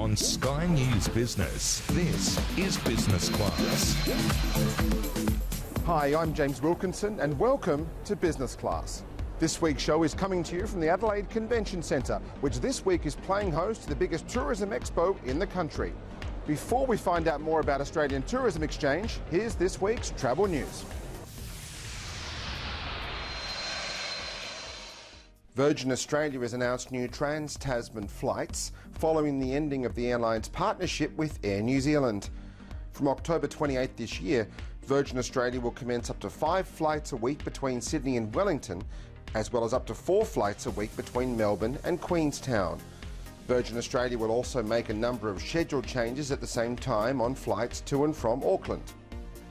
on Sky News Business. This is Business Class. Hi, I'm James Wilkinson and welcome to Business Class. This week's show is coming to you from the Adelaide Convention Centre, which this week is playing host to the biggest tourism expo in the country. Before we find out more about Australian Tourism Exchange, here's this week's travel news. Virgin Australia has announced new trans-Tasman flights following the ending of the airline's partnership with Air New Zealand. From October 28th this year, Virgin Australia will commence up to 5 flights a week between Sydney and Wellington, as well as up to 4 flights a week between Melbourne and Queenstown. Virgin Australia will also make a number of schedule changes at the same time on flights to and from Auckland.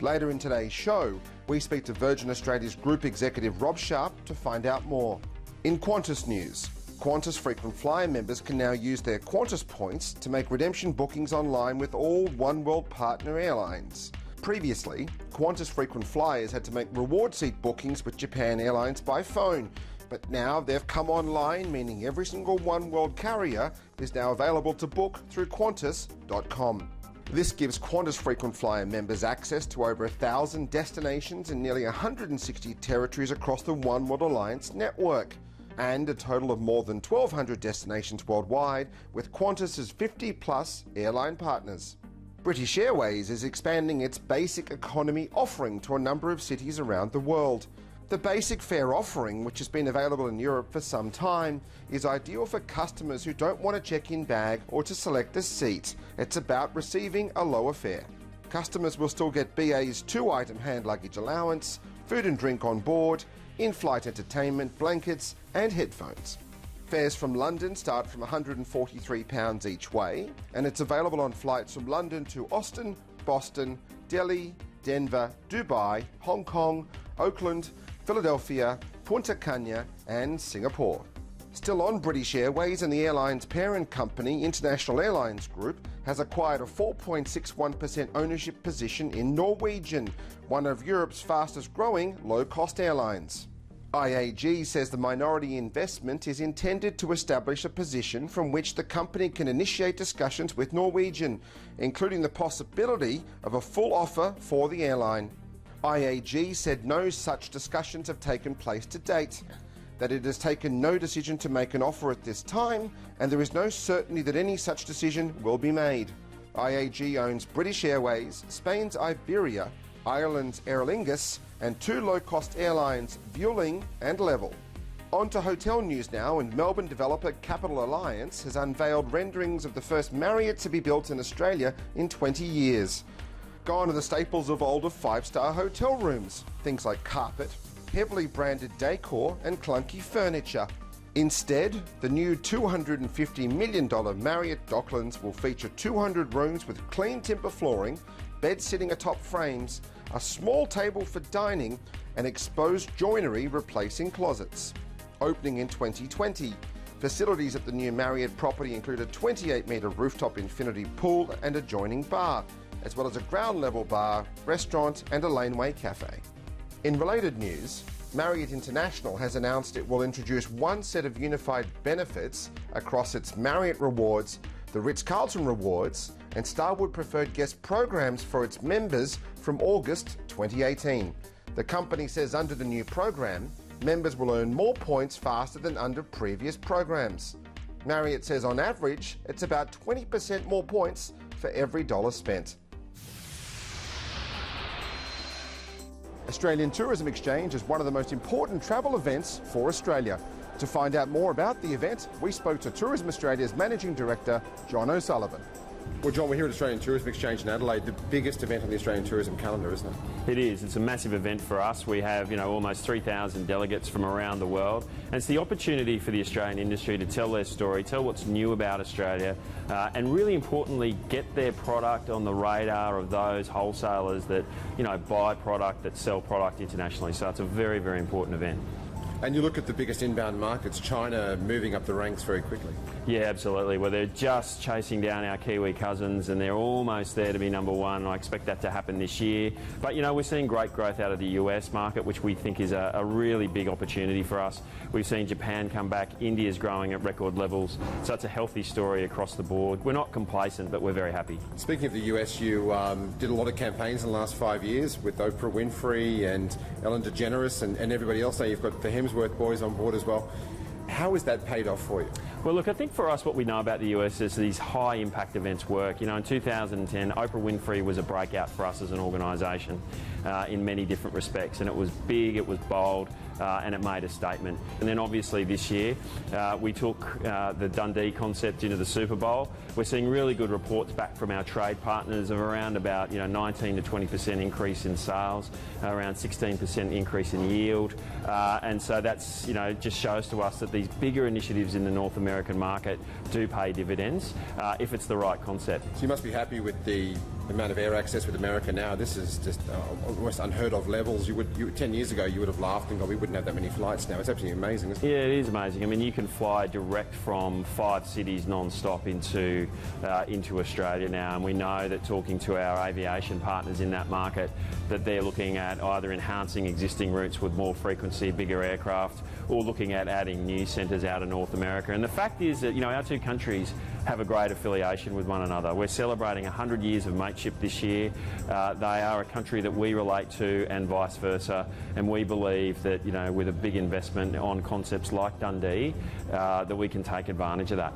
Later in today's show, we speak to Virgin Australia's Group Executive Rob Sharp to find out more. In Qantas news, Qantas frequent flyer members can now use their Qantas points to make redemption bookings online with all oneworld partner airlines. Previously, Qantas frequent flyers had to make reward seat bookings with Japan Airlines by phone, but now they've come online, meaning every single oneworld carrier is now available to book through Qantas.com. This gives Qantas frequent flyer members access to over 1,000 destinations in nearly 160 territories across the Oneworld Alliance network, and a total of more than 1,200 destinations worldwide with Qantas's 50-plus airline partners. British Airways is expanding its basic economy offering to a number of cities around the world. The basic fare offering, which has been available in Europe for some time, is ideal for customers who don't want a check-in bag or to select a seat. It's about receiving a lower fare. Customers will still get BA's 2-item hand luggage allowance, food and drink on board, in-flight entertainment, blankets and headphones. Fares from London start from £143 each way, and it's available on flights from London to Austin, Boston, Delhi, Denver, Dubai, Hong Kong, Oakland, Philadelphia, Punta Cana and Singapore. Still on British Airways, and the airline's parent company, International Airlines Group, has acquired a 4.61% ownership position in Norwegian, one of Europe's fastest growing low-cost airlines. IAG says the minority investment is intended to establish a position from which the company can initiate discussions with Norwegian, including the possibility of a full offer for the airline. IAG said no such discussions have taken place to date, that it has taken no decision to make an offer at this time, and there is no certainty that any such decision will be made. IAG owns British Airways, Spain's Iberia, Ireland's Aer Lingus, and 2 low-cost airlines, Vueling and Level. On to hotel news now, and Melbourne developer Capital Alliance has unveiled renderings of the first Marriott to be built in Australia in 20 years. Gone are the staples of older 5-star hotel rooms, things like carpet, heavily branded decor and clunky furniture. Instead, the new $250 million Marriott Docklands will feature 200 rooms with clean timber flooring, beds sitting atop frames, a small table for dining and exposed joinery replacing closets. Opening in 2020, facilities at the new Marriott property include a 28-metre rooftop infinity pool and adjoining bar, as well as a ground-level bar, restaurant and a laneway cafe. In related news, Marriott International has announced it will introduce one set of unified benefits across its Marriott Rewards, the Ritz-Carlton Rewards and Starwood Preferred Guest programs for its members from August 2018. The company says under the new program, members will earn more points faster than under previous programs. Marriott says on average, it's about 20% more points for every dollar spent. Australian Tourism Exchange is one of the most important travel events for Australia. To find out more about the event, we spoke to Tourism Australia's Managing Director, John O'Sullivan. Well, John, we're here at Australian Tourism Exchange in Adelaide, the biggest event on the Australian tourism calendar, isn't it? It is. It's a massive event for us. We have, almost 3,000 delegates from around the world, and it's the opportunity for the Australian industry to tell their story, tell what's new about Australia, and really importantly, get their product on the radar of those wholesalers that, buy product, that sell product internationally. So it's a very, very important event. And you look at the biggest inbound markets, China moving up the ranks very quickly. Yeah, absolutely. Well, they're just chasing down our Kiwi cousins and they're almost there to be number one. I expect that to happen this year. But, you know, we're seeing great growth out of the US market, which we think is a really big opportunity for us. We've seen Japan come back. India's growing at record levels. So it's a healthy story across the board. We're not complacent, but we're very happy. Speaking of the US, you did a lot of campaigns in the last 5 years with Oprah Winfrey and Ellen DeGeneres and everybody else. Now you've got the Hemsworth boys on board as well. How has that paid off for you? Well, look, I think for us what we know about the US is these high-impact events work. You know, in 2010, Oprah Winfrey was a breakout for us as an organisation in many different respects, and it was big, it was bold, and it made a statement. And then obviously this year, we took the Dundee concept into the Super Bowl. We're seeing really good reports back from our trade partners of around about 19 to 20% increase in sales, around 16% increase in yield, and so that's just shows to us that these bigger initiatives in the North American market do pay dividends if it's the right concept. So you must be happy with the amount of air access with America now. This is just almost unheard of levels. 10 years ago you would have laughed and gone, we wouldn't have that many flights now. It's absolutely amazing, isn't it? Yeah, it is amazing. I mean, you can fly direct from 5 cities non-stop into Australia now, and we know that talking to our aviation partners in that market that they're looking at either enhancing existing routes with more frequency, bigger aircraft, or looking at adding new centres out of North America. And the fact is that our two countries have a great affiliation with one another. We're celebrating 100 years of mateship this year. They are a country that we relate to and vice versa, and we believe that with a big investment on concepts like Dundee that we can take advantage of that.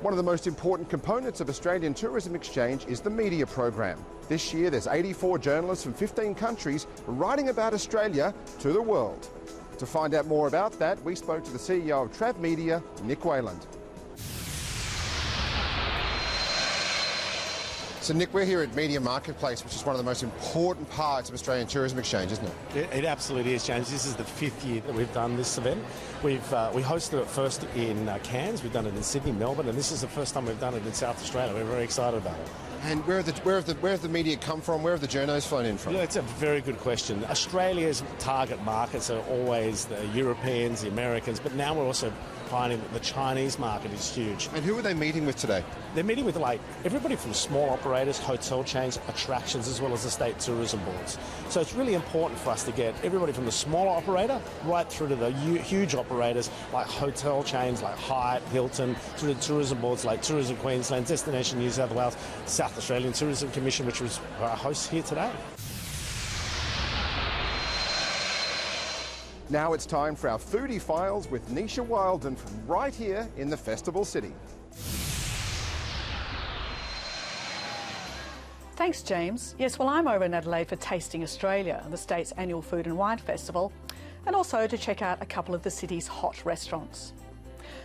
One of the most important components of Australian Tourism Exchange is the media program. This year there's 84 journalists from 15 countries writing about Australia to the world. To find out more about that, we spoke to the CEO of Travmedia, Necia Wilden. So Nick, we're here at Media Marketplace, which is one of the most important parts of Australian Tourism Exchange, isn't it? It absolutely is, James. This is the 5th year that we've done this event. We hosted it first in Cairns, we've done it in Sydney, Melbourne, and this is the first time we've done it in South Australia. We're very excited about it. And where have the media come from? Where have the journos flown in from? Yeah, it's a very good question. Australia's target markets are always the Europeans, the Americans, but now we're also finding that the Chinese market is huge. And who are they meeting with today? They're meeting with everybody from small operators, hotel chains, attractions, as well as the state tourism boards. So it's really important for us to get everybody from the small operator right through to the huge operators like hotel chains like Hyatt, Hilton, through to tourism boards like Tourism Queensland, Destination New South Wales, South Australian Tourism Commission, which was our host here today. Now it's time for our Foodie Files with Necia Wilden from right here in the Festival City. Thanks, James. Yes, well, I'm over in Adelaide for Tasting Australia, the state's annual food and wine festival, and also to check out a couple of the city's hot restaurants.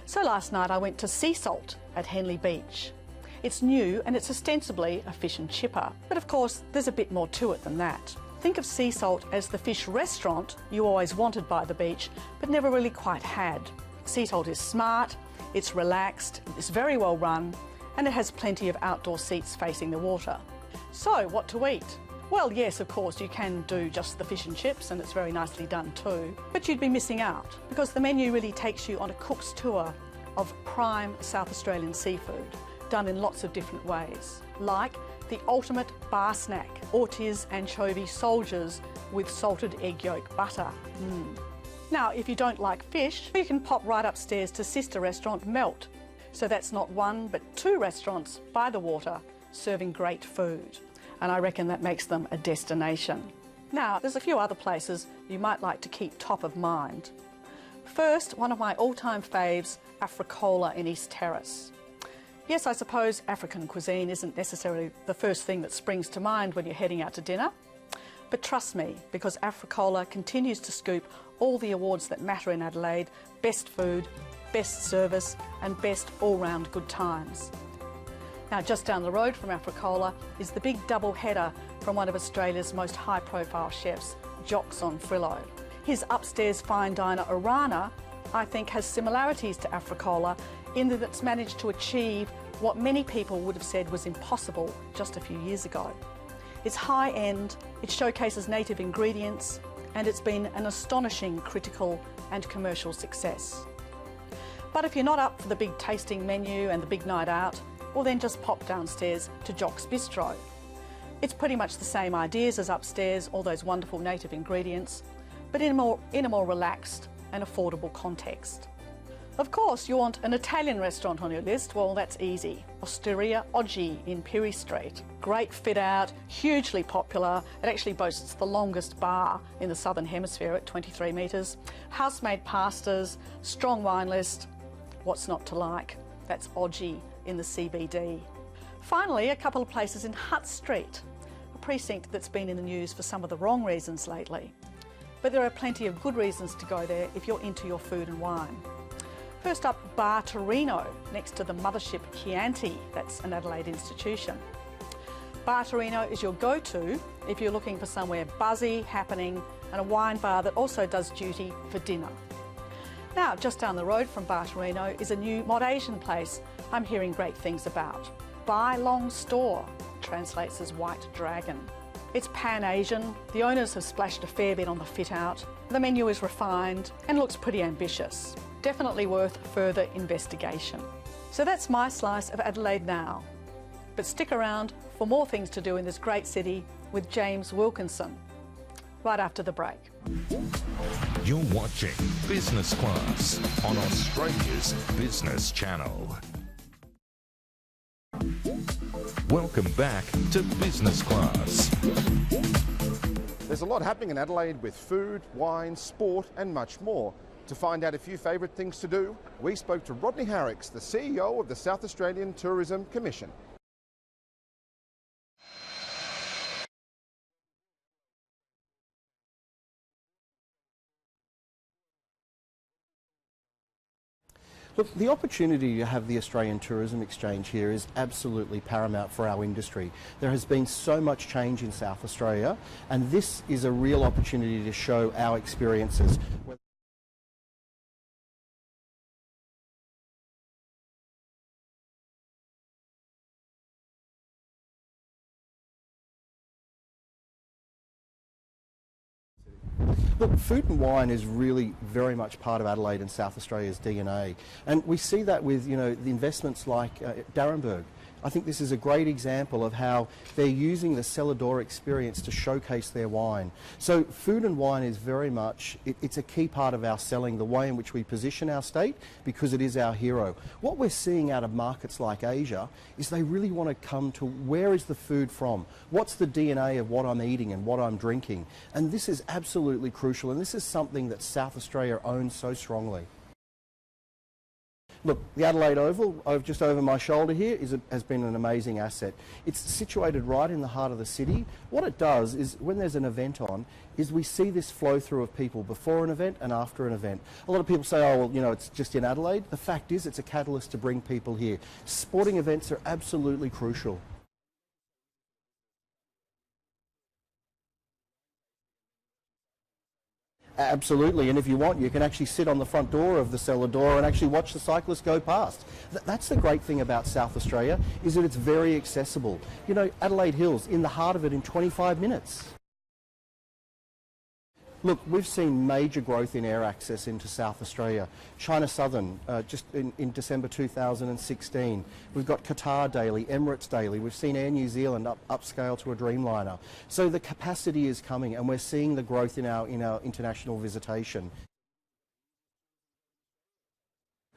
So last night I went to Sea Salt at Henley Beach. It's new and it's ostensibly a fish and chipper, but of course there's a bit more to it than that. Think of Sea Salt as the fish restaurant you always wanted by the beach, but never really quite had. Sea Salt is smart, it's relaxed, it's very well run, and it has plenty of outdoor seats facing the water. So, what to eat? Well, yes, of course, you can do just the fish and chips, and it's very nicely done too, but you'd be missing out, because the menu really takes you on a cook's tour of prime South Australian seafood, done in lots of different ways, like the ultimate bar snack, ortiz anchovy soldiers with salted egg yolk butter. Now, if you don't like fish, you can pop right upstairs to sister restaurant Melt. So that's not one, but 2 restaurants by the water serving great food. And I reckon that makes them a destination. Now, there's a few other places you might like to keep top of mind. First, one of my all-time faves, Africola in East Terrace. Yes, I suppose African cuisine isn't necessarily the first thing that springs to mind when you're heading out to dinner. But trust me, because Africola continues to scoop all the awards that matter in Adelaide: best food, best service and best all-round good times. Now, just down the road from Africola is the big double header from one of Australia's most high-profile chefs, Jocks on Frillo. His upstairs fine diner Orana, I think, has similarities to Africola in that it's managed to achieve what many people would have said was impossible just a few years ago. It's high-end, It showcases native ingredients, and it's been an astonishing critical and commercial success. But if you're not up for the big tasting menu and the big night out, well then just pop downstairs to Jock's Bistro. It's pretty much the same ideas as upstairs, all those wonderful native ingredients, but in a more relaxed and affordable context. Of course, you want an Italian restaurant on your list. Well, that's easy. Osteria Oggi in Pirie Street. Great fit out, hugely popular. It actually boasts the longest bar in the Southern Hemisphere at 23 metres. House-made pastas, strong wine list. What's not to like? That's Oggi in the CBD. Finally, a couple of places in Hutt Street, a precinct that's been in the news for some of the wrong reasons lately. But there are plenty of good reasons to go there if you're into your food and wine. First up, Bar Torino, next to the mothership Chianti, that's an Adelaide institution. Bar Torino is your go-to if you're looking for somewhere buzzy, happening, and a wine bar that also does duty for dinner. Now, just down the road from Bar Torino is a new Mod Asian place I'm hearing great things about. Bai Long Store, translates as White Dragon. It's Pan-Asian, the owners have splashed a fair bit on the fit-out, the menu is refined and looks pretty ambitious. Definitely worth further investigation. So that's my slice of Adelaide now. But stick around for more things to do in this great city with James Wilkinson, right after the break. You're watching Business Class on Australia's Business Channel. Welcome back to Business Class. There's a lot happening in Adelaide with food, wine, sport and much more. To find out a few favourite things to do, we spoke to Rodney Harricks, the CEO of the South Australian Tourism Commission. Look, the opportunity to have the Australian Tourism Exchange here is absolutely paramount for our industry. There has been so much change in South Australia, and this is a real opportunity to show our experiences. Look, food and wine is really very much part of Adelaide and South Australia's DNA. And we see that with, the investments like Darrenberg. I think this is a great example of how they're using the cellar door experience to showcase their wine. So food and wine is very much, it's a key part of our selling, the way in which we position our state, because it is our hero. What we're seeing out of markets like Asia is they really want to come to where is the food from? What's the DNA of what I'm eating and what I'm drinking? And this is absolutely crucial, and this is something that South Australia owns so strongly. Look, the Adelaide Oval, just over my shoulder here, has been an amazing asset. It's situated right in the heart of the city. What it does is, when there's an event on, is we see this flow through of people before an event and after an event. A lot of people say, oh, well, it's just in Adelaide. The fact is, it's a catalyst to bring people here. Sporting events are absolutely crucial. Absolutely, and if you want, you can actually sit on the front door of the cellar door and actually watch the cyclists go past. That's the great thing about South Australia, is that it's very accessible. Adelaide Hills, in the heart of it in 25 minutes. Look, we've seen major growth in air access into South Australia. China Southern, just in December 2016. We've got Qatar daily, Emirates daily. We've seen Air New Zealand upscale to a Dreamliner. So the capacity is coming, and we're seeing the growth in our international visitation.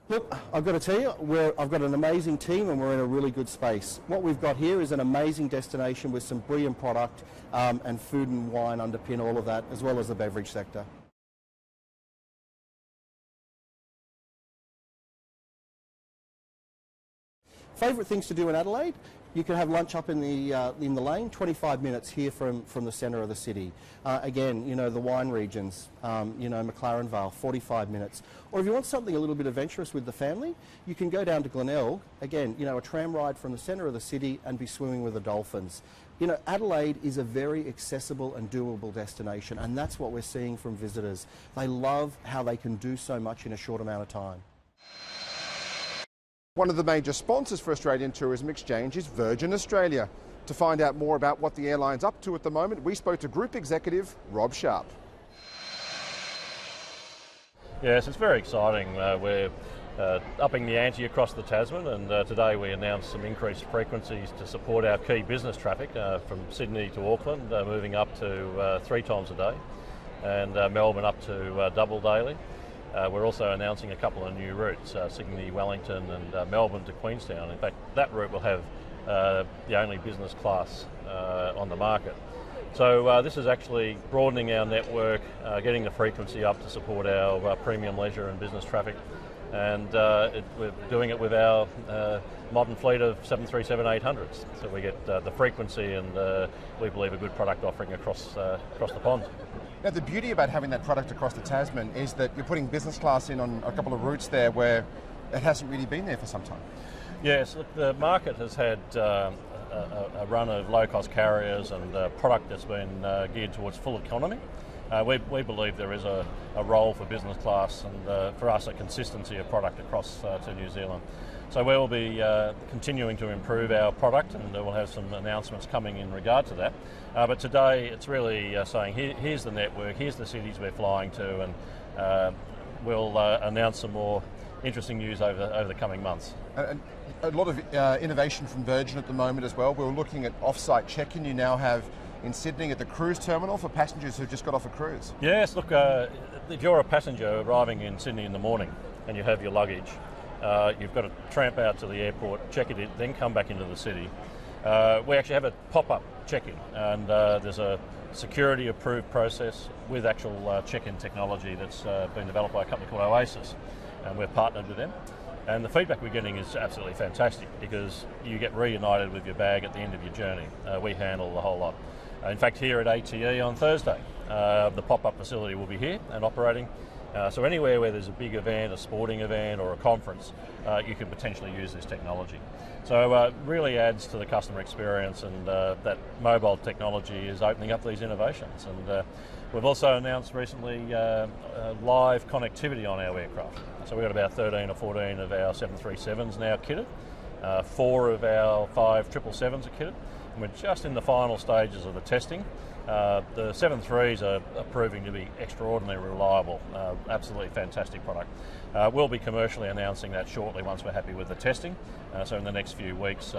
Look, I've got to tell you, I've got an amazing team and we're in a really good space. What we've got here is an amazing destination with some brilliant product, and food and wine underpin all of that, as well as the beverage sector. Favourite things to do in Adelaide? You can have lunch up in the lane, 25 minutes here from the centre of the city. Again, the wine regions, McLaren Vale, 45 minutes. Or if you want something a little bit adventurous with the family, you can go down to Glenelg, again, a tram ride from the centre of the city and be swimming with the dolphins. Adelaide is a very accessible and doable destination, and that's what we're seeing from visitors. They love how they can do so much in a short amount of time. One of the major sponsors for Australian Tourism Exchange is Virgin Australia. To find out more about what the airline's up to at the moment, we spoke to Group Executive Rob Sharp. Yes, it's very exciting. We're upping the ante across the Tasman, and today we announced some increased frequencies to support our key business traffic from Sydney to Auckland, moving up to 3 times a day, and Melbourne up to double daily. We're also announcing a couple of new routes, Sydney, Wellington and Melbourne to Queenstown. In fact, that route will have the only business class on the market. So this is actually broadening our network, getting the frequency up to support our premium leisure and business traffic, and we're doing it with our modern fleet of 737-800s. So we get the frequency and we believe a good product offering across the pond. Now, the beauty about having that product across the Tasman is that you're putting business class in on a couple of routes there where it hasn't really been there for some time. Yes, look, the market has had a run of low-cost carriers and product that's been geared towards full economy. We believe there is a role for business class and for us a consistency of product across to New Zealand. So we'll be continuing to improve our product, and we'll have some announcements coming in regard to that. But today it's really saying here's the network, here's the cities we're flying to, and we'll announce some more interesting news over the coming months. And a lot of innovation from Virgin at the moment as well. We're looking at off-site check-in. You now have in Sydney at the cruise terminal for passengers who've just got off a cruise. Yes, look, if you're a passenger arriving in Sydney in the morning and you have your luggage, you've got to tramp out to the airport, check it in, then come back into the city. We actually have a pop-up check-in, and there's a security approved process with actual check-in technology that's been developed by a company called Oasis, and we're partnered with them. And the feedback we're getting is absolutely fantastic because you get reunited with your bag at the end of your journey. We handle the whole lot. In fact, here at ATE on Thursday, the pop-up facility will be here and operating. So anywhere where there's a big event, a sporting event or a conference, you can potentially use this technology. So it really adds to the customer experience, and that mobile technology is opening up these innovations. And we've also announced recently live connectivity on our aircraft. So we've got about 13 or 14 of our 737s now kitted. 4 of our 5 777s are kitted. And we're just in the final stages of the testing. The 737s are proving to be extraordinarily reliable, absolutely fantastic product. We'll be commercially announcing that shortly once we're happy with the testing. So in the next few weeks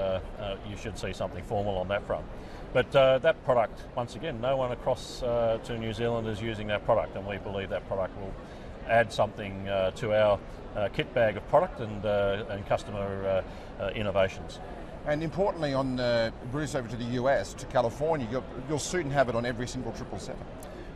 you should see something formal on that front. But that product, once again, no one across to New Zealand is using that product, and we believe that product will add something to our kit bag of product and customer innovations. And importantly, on the routes over to the US, to California, you'll soon have it on every single 777.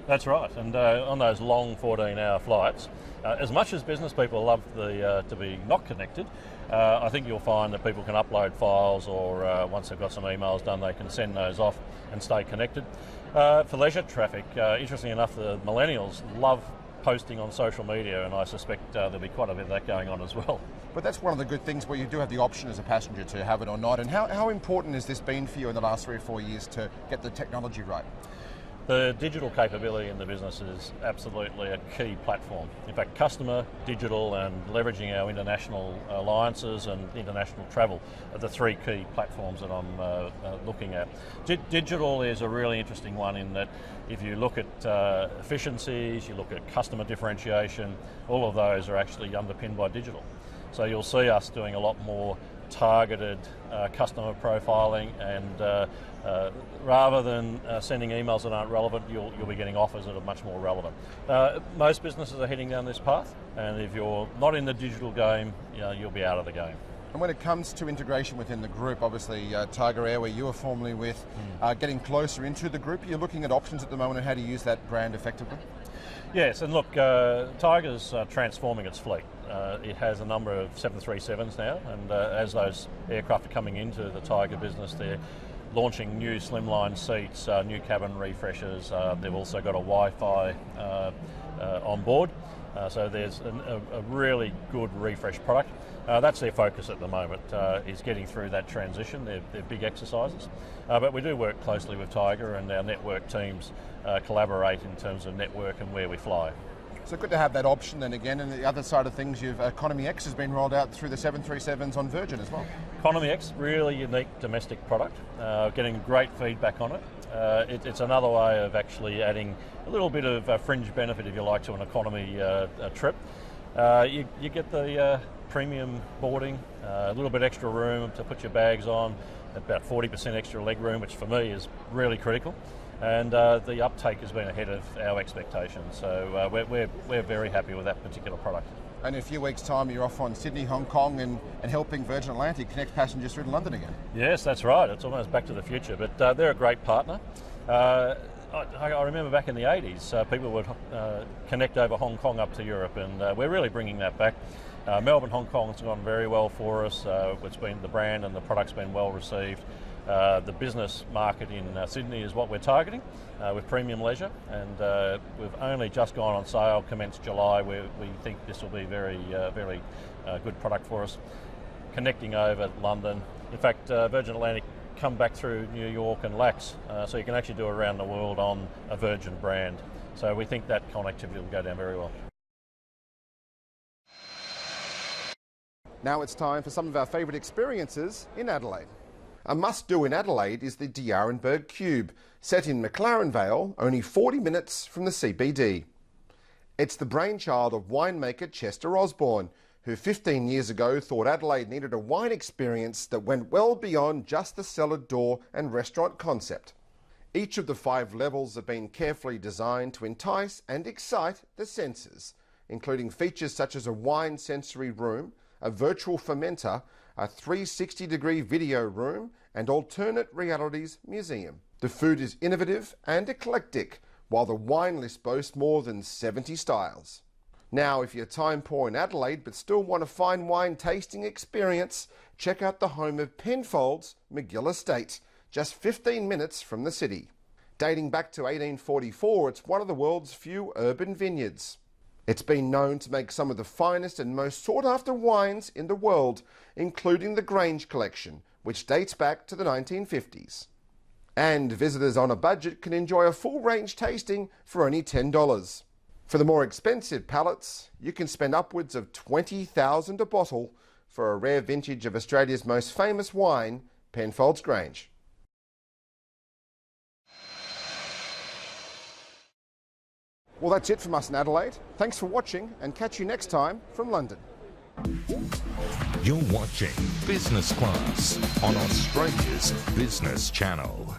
That's right, and on those long 14-hour flights, as much as business people love to be not connected, I think you'll find that people can upload files, or once they've got some emails done, they can send those off and stay connected. For leisure traffic, interestingly enough, the millennials love posting on social media, and I suspect there'll be quite a bit of that going on as well. But that's one of the good things where you do have the option as a passenger to have it or not. And how important has this been for you in the last 3 or 4 years to get the technology right? The digital capability in the business is absolutely a key platform. In fact, customer, digital and leveraging our international alliances and international travel are the 3 key platforms that I'm looking at. Digital is a really interesting one in that if you look at efficiencies, you look at customer differentiation, all of those are actually underpinned by digital. So you'll see us doing a lot more targeted customer profiling, and rather than sending emails that aren't relevant, you'll be getting offers that are much more relevant. Most businesses are heading down this path, and if you're not in the digital game, you'll be out of the game. And when it comes to integration within the group, obviously Tiger Air, where you were formerly with, getting closer into the group, you're looking at options at the moment on how to use that brand effectively? Yes, and look, Tiger's transforming its fleet. It has a number of 737s now, and as those aircraft are coming into the Tiger business, they're launching new slimline seats, new cabin refreshers. They've also got a Wi-Fi on board, so there's a really good refresh product. That's their focus at the moment, is getting through that transition. They're big exercises, but we do work closely with Tiger, and our network teams collaborate in terms of network and where we fly. So good to have that option then again. And the other side of things, you've Economy X has been rolled out through the 737s on Virgin as well. Economy X, really unique domestic product, getting great feedback on it. It's another way of actually adding a little bit of fringe benefit, if you like, to an economy trip. You get the premium boarding, a little bit extra room to put your bags on, about 40% extra leg room, which for me is really critical. And the uptake has been ahead of our expectations, so we're very happy with that particular product. And in a few weeks' time, you're off on Sydney, Hong Kong, and helping Virgin Atlantic connect passengers through to London again. Yes, that's right. It's almost back to the future, but they're a great partner. I remember back in the 80s, people would connect over Hong Kong up to Europe, and we're really bringing that back. Melbourne, Hong Kong has gone very well for us. It's been the brand and the product's been well received. The business market in Sydney is what we're targeting with premium leisure, and we've only just gone on sale, commenced July. We think this will be very good product for us. Connecting over London. In fact, Virgin Atlantic come back through New York and LAX, so you can actually do it around the world on a Virgin brand. So we think that connectivity will go down very well. Now it's time for some of our favourite experiences in Adelaide. A must-do in Adelaide is the D'Arenberg Cube, set in McLaren Vale, only 40 minutes from the CBD. It's the brainchild of winemaker Chester Osborne, who 15 years ago thought Adelaide needed a wine experience that went well beyond just the cellar door and restaurant concept. Each of the 5 levels have been carefully designed to entice and excite the senses, including features such as a wine sensory room, a virtual fermenter, a 360-degree video room, and alternate realities museum. The food is innovative and eclectic, while the wine list boasts more than 70 styles. Now, if you're time poor in Adelaide but still want a fine wine tasting experience, check out the home of Penfolds, McGill Estate, just 15 minutes from the city. Dating back to 1844, it's one of the world's few urban vineyards. It's been known to make some of the finest and most sought-after wines in the world, including the Grange Collection, which dates back to the 1950s. And visitors on a budget can enjoy a full-range tasting for only $10. For the more expensive palates, you can spend upwards of $20,000 a bottle for a rare vintage of Australia's most famous wine, Penfolds Grange. Well, that's it from us in Adelaide. Thanks for watching, and catch you next time from London. You're watching Business Class on Australia's Business Channel.